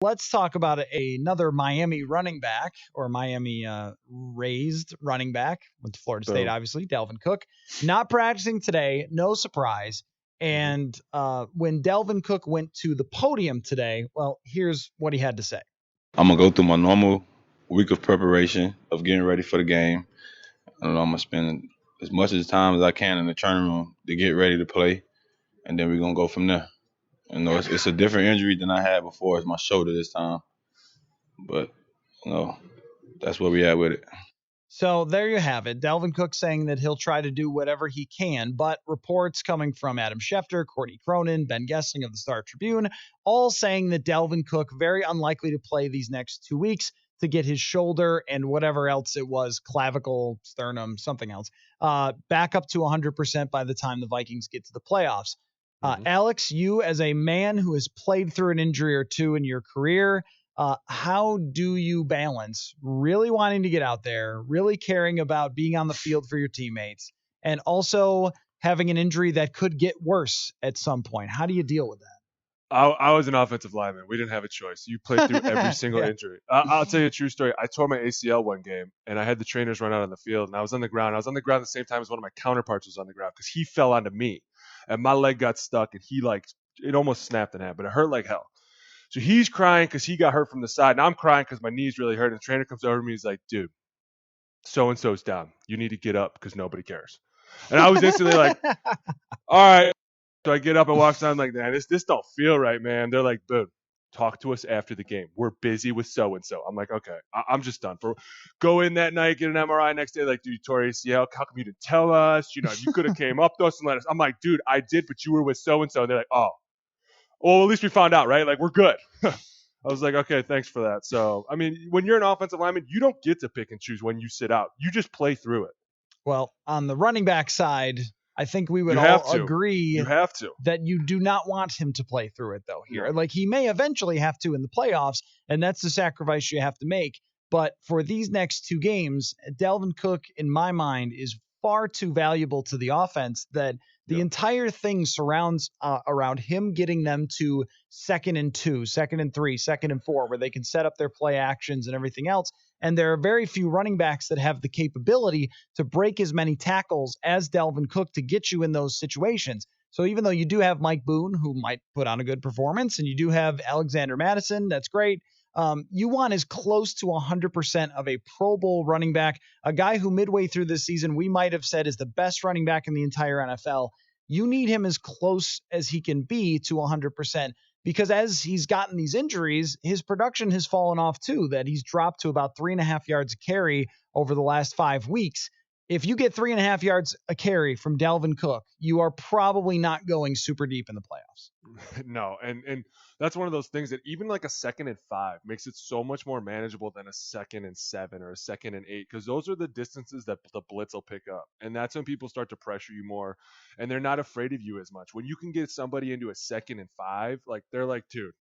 Let's talk about another Miami running back, or Miami raised running back, went to Florida State, Boom. obviously, Dalvin Cook. Not practicing today, no surprise. Mhm. And when Dalvin Cook went to the podium today, well, here's what he had to say. I'm gonna go through my normal week of preparation of getting ready for the game. I don't know, I'm gonna spend as much as time as I can in the training room to get ready to play, and then we're gonna go from there. It's a different injury than I had before. It's my shoulder this time, but you know, that's where we at with it. So there you have it. Dalvin Cook saying that he'll try to do whatever he can, but reports coming from Adam Schefter, Courtney Cronin, Ben Gessling of the Star Tribune, all saying that Dalvin Cook very unlikely to play these next 2 weeks to get his shoulder and whatever else it was, clavicle, sternum, something else, back up to 100% by the time the Vikings get to the playoffs. Mhm. Alex, you as a man who has played through an injury or two in your career, how do you balance really wanting to get out there, really caring about being on the field for your teammates, and also having an injury that could get worse at some point? How do you deal with I was an offensive lineman. We didn't have a choice. You played through every that? single Yeah. injury. I'll tell you a true story. I tore my ACL one game, and I had the trainers run out on the field, and I was on the ground. I was on the ground at the same time as one of my counterparts was on the ground because he fell onto me, and my leg got stuck, and it almost snapped in half, but it hurt like hell. So he's crying because he got hurt from the side, and I'm crying because my knees really hurt. And the trainer comes over to me, he's like, "Dude, so and so's down. You need to get up because nobody cares." And I was instantly like, "All right." So I get up and walk down like, man, this don't feel right, man. They're like, "Boom, talk to us after the game. We're busy with so and so." I'm like, okay, I'm just done. Go in that night, get an MRI next day. Like, dude, you tore ACL. How come you didn't tell us? You could have came up to us and let us. I'm like, dude, I did, but you were with so and so. And they're like, oh, well, at least we found out, right? Like, we're good. I was like, okay, thanks for that. So, I mean, when you're an offensive lineman, you don't get to pick and choose when you sit out. You just play through it. Well, on the running back side, I think we would You have all to. agree You have to. that you do not want him to play through it, though, here. No. Like, he may eventually have to in the playoffs, and that's the sacrifice you have to make. But for these next 2 games, Dalvin Cook, in my mind, is far too valuable to the offense that the Yep. entire thing surrounds around him getting them to 2nd and 2, 2nd and 3, 2nd and 4, where they can set up their play actions and everything else. And there are very few running backs that have the capability to break as many tackles as Dalvin Cook to get you in those situations. So even though you do have Mike Boone, who might put on a good performance, and you do have Alexander Madison, that's great. You want as close to 100% of a Pro Bowl running back, a guy who midway through this season we might have said is the best running back in the entire NFL. You need him as close as he can be to 100%, because as he's gotten these injuries, his production has fallen off too, that he's dropped to about 3.5 yards a carry over the last 5 weeks. If you get 3.5 yards a carry from Dalvin Cook, you are probably not going super deep in the playoffs. No, and that's one of those things that even like a 2nd and 5 makes it so much more manageable than a 2nd and 7 or a 2nd and 8, because those are the distances that the blitz will pick up, and that's when people start to pressure you more, and they're not afraid of you as much. When you can get somebody into a 2nd and 5, like they're like, dude,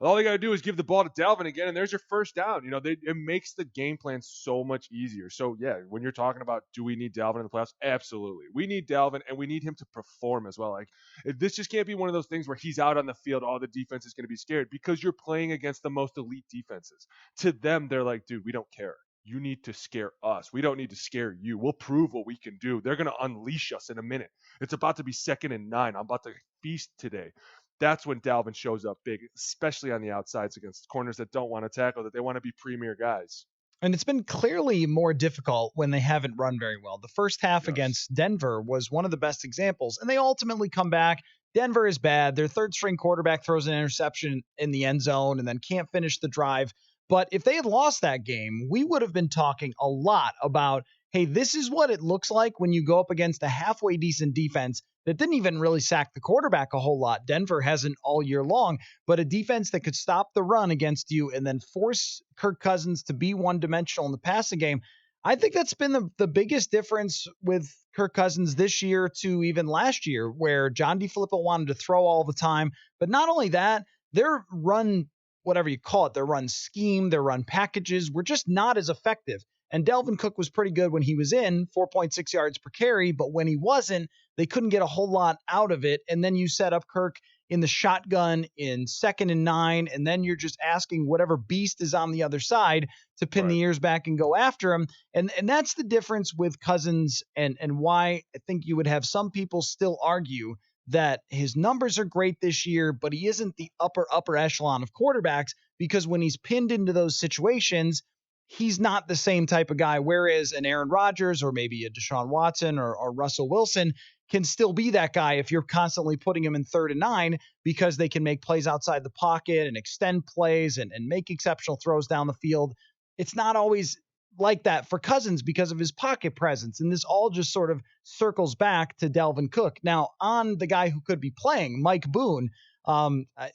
all they got to do is give the ball to Dalvin again, and there's your first down. It makes the game plan so much easier. So, yeah, when you're talking about do we need Dalvin in the playoffs? Absolutely. We need Dalvin, and we need him to perform as well. Like, this just can't be one of those things where he's out on the field, all the defense is going to be scared, because you're playing against the most elite defenses. To them, they're like, dude, we don't care. You need to scare us. We don't need to scare you. We'll prove what we can do. They're going to unleash us in a minute. It's about to be 2nd and 9. I'm about to feast today. That's when Dalvin shows up big, especially on the outsides against corners that don't want to tackle, that they want to be premier guys. And it's been clearly more difficult when they haven't run very well. The first half Yes. against Denver was one of the best examples, and they ultimately come back. Denver is bad. Their third string quarterback throws an interception in the end zone and then can't finish the drive. But if they had lost that game, we would have been talking a lot about, hey, this is what it looks like when you go up against a halfway decent defense that didn't even really sack the quarterback a whole lot. Denver hasn't all year long, but a defense that could stop the run against you and then force Kirk Cousins to be one-dimensional in the passing game. I think that's been the biggest difference with Kirk Cousins this year to even last year, where John DeFilippo wanted to throw all the time. But not only that, their run, whatever you call it, their run scheme, their run packages were just not as effective. And Dalvin Cook was pretty good when he was in, 4.6 yards per carry, but when he wasn't, they couldn't get a whole lot out of it. And then you set up Kirk in the shotgun in 2nd and 9, and then you're just asking whatever beast is on the other side to pin the ears back and go after him. And that's the difference with Cousins, and why I think you would have some people still argue that his numbers are great this year, but he isn't the upper echelon of quarterbacks, because when he's pinned into those situations, he's not the same type of guy. Whereas an Aaron Rodgers or maybe a Deshaun Watson or Russell Wilson can still be that guy if you're constantly putting him in 3rd and 9, because they can make plays outside the pocket and extend plays and make exceptional throws down the field. It's not always like that for Cousins because of his pocket presence. And this all just sort of circles back to Dalvin Cook. Now, on the guy who could be playing, Mike Boone,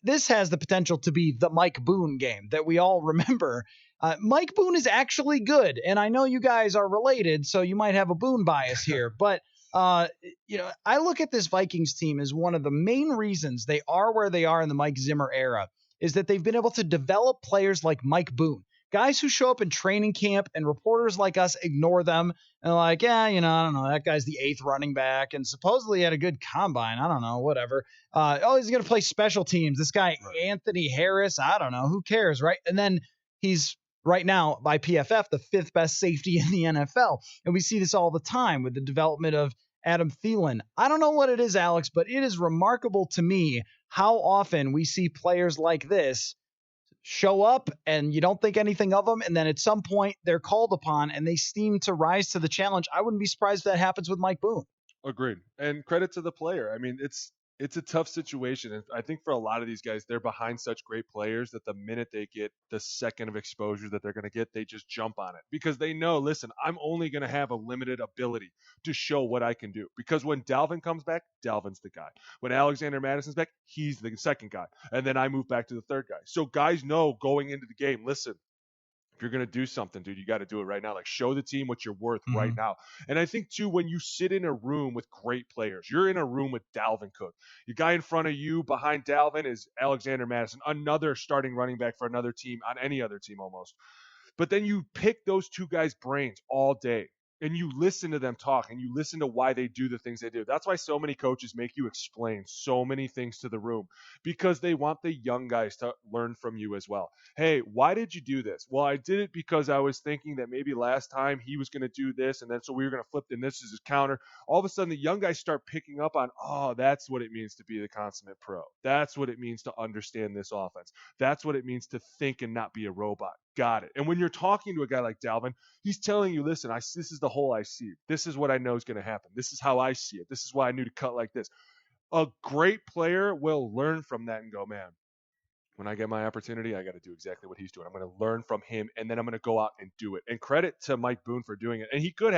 this has the potential to be the Mike Boone game that we all remember. Mike Boone is actually good. And I know you guys are related, so you might have a Boone bias here. But, I look at this Vikings team as one of the main reasons they are where they are in the Mike Zimmer era is that they've been able to develop players like Mike Boone. Guys who show up in training camp and reporters like us ignore them and like, I don't know, that guy's the 8th running back and supposedly had a good combine. I don't know, whatever. He's going to play special teams. This guy, Anthony Harris, I don't know, who cares, right? And then he's right now by PFF, the 5th best safety in the NFL. And we see this all the time with the development of Adam Thielen. I don't know what it is, Alex, but it is remarkable to me how often we see players like this show up and you don't think anything of them, and then at some point they're called upon and they seem to rise to the challenge. I wouldn't be surprised if that happens with Mike Boone. Agreed. And credit to the player. I mean, it's a tough situation. And I think for a lot of these guys, they're behind such great players that the minute they get the second of exposure that they're going to get, they just jump on it because they know, listen, I'm only going to have a limited ability to show what I can do. Because when Dalvin comes back, Dalvin's the guy. When Alexander Madison's back, he's the second guy. And then I move back to the third guy. So guys know going into the game, listen, if you're going to do something, dude, you got to do it right now. Like, show the team what you're worth right now. And I think, too, when you sit in a room with great players, you're in a room with Dalvin Cook. The guy in front of you behind Dalvin is Alexander Madison, another starting running back for another team, on any other team almost. But then you pick those two guys' brains all day. And you listen to them talk and you listen to why they do the things they do. That's why so many coaches make you explain so many things to the room, because they want the young guys to learn from you as well. Hey, why did you do this? Well, I did it because I was thinking that maybe last time he was going to do this, and then so we were going to flip, and this is his counter. All of a sudden, the young guys start picking up on, oh, that's what it means to be the consummate pro. That's what it means to understand this offense. That's what it means to think and not be a robot. Got it. And when you're talking to a guy like Dalvin, he's telling you, listen, this is the hole I see. This is what I know is going to happen. This is how I see it. This is why I knew to cut like this. A great player will learn from that and go, man, when I get my opportunity, I got to do exactly what he's doing. I'm going to learn from him, and then I'm going to go out and do it. And credit to Mike Boone for doing it. And he could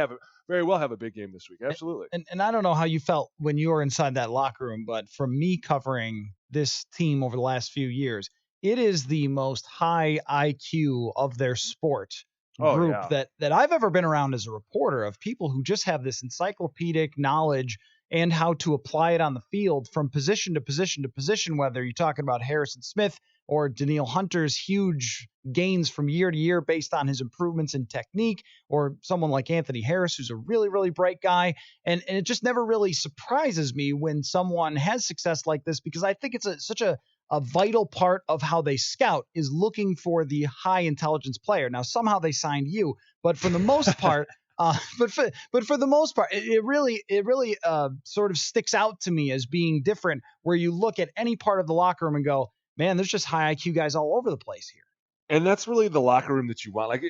very well have a big game this week. Absolutely. And I don't know how you felt when you were inside that locker room, but from me covering this team over the last few years, it is the most high IQ of their sport group that I've ever been around as a reporter, of people who just have this encyclopedic knowledge and how to apply it on the field from position to position to position, whether you're talking about Harrison Smith or Danielle Hunter's huge gains from year to year based on his improvements in technique, or someone like Anthony Harris, who's a really, really bright guy. And it just never really surprises me when someone has success like this, because I think it's such a vital part of how they scout is looking for the high intelligence player. Now, somehow they signed you, but for the most part, but for the most part, it really sort of sticks out to me as being different, where you look at any part of the locker room and go, man, there's just high IQ guys all over the place here. And that's really the locker room that you want. Like,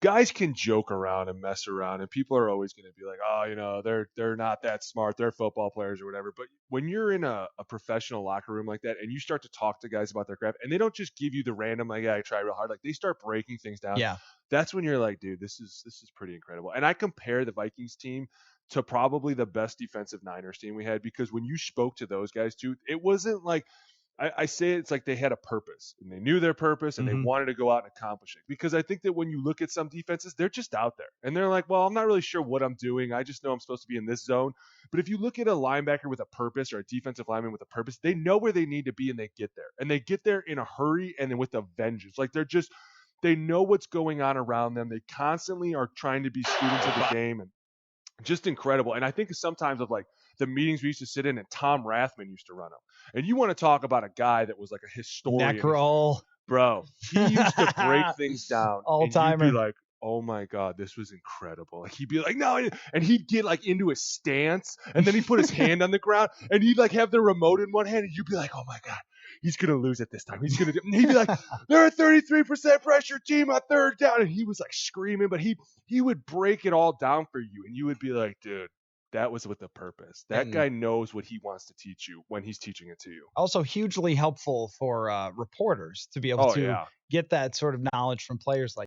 guys can joke around and mess around, and people are always going to be like, oh, they're not that smart. They're football players or whatever. But when you're in a professional locker room like that, and you start to talk to guys about their craft, and they don't just give you the random, like, yeah, I try real hard. Like, they start breaking things down. Yeah. That's when you're like, dude, this is pretty incredible. And I compare the Vikings team to probably the best defensive Niners team we had, because when you spoke to those guys too, it wasn't like, I say it's like they had a purpose, and they knew their purpose, and they wanted to go out and accomplish it. Because I think that when you look at some defenses, they're just out there and they're like, well, I'm not really sure what I'm doing. I just know I'm supposed to be in this zone. But if you look at a linebacker with a purpose, or a defensive lineman with a purpose, they know where they need to be, and they get there, and they get there in a hurry and then with a vengeance. Like, they know what's going on around them. They constantly are trying to be students of the game, and just incredible. And I think sometimes of like, the meetings we used to sit in, and Tom Rathman used to run them. And you want to talk about a guy that was like a historian. Neck roll. Bro, he used to break things down. All-timer. And you'd be like, oh my God, this was incredible. Like he'd be like, no, and he'd get like into his stance, and then he'd put his hand on the ground, and he'd like have the remote in one hand, and you'd be like, oh my God, he's gonna lose it this time. He's gonna do, and he'd be like, they're a 33% pressure team on third down, and he was like screaming, but he would break it all down for you, and you would be like, dude, that was with a purpose. That guy knows what he wants to teach you when he's teaching it to you. Also hugely helpful for reporters to be able to get that sort of knowledge from players like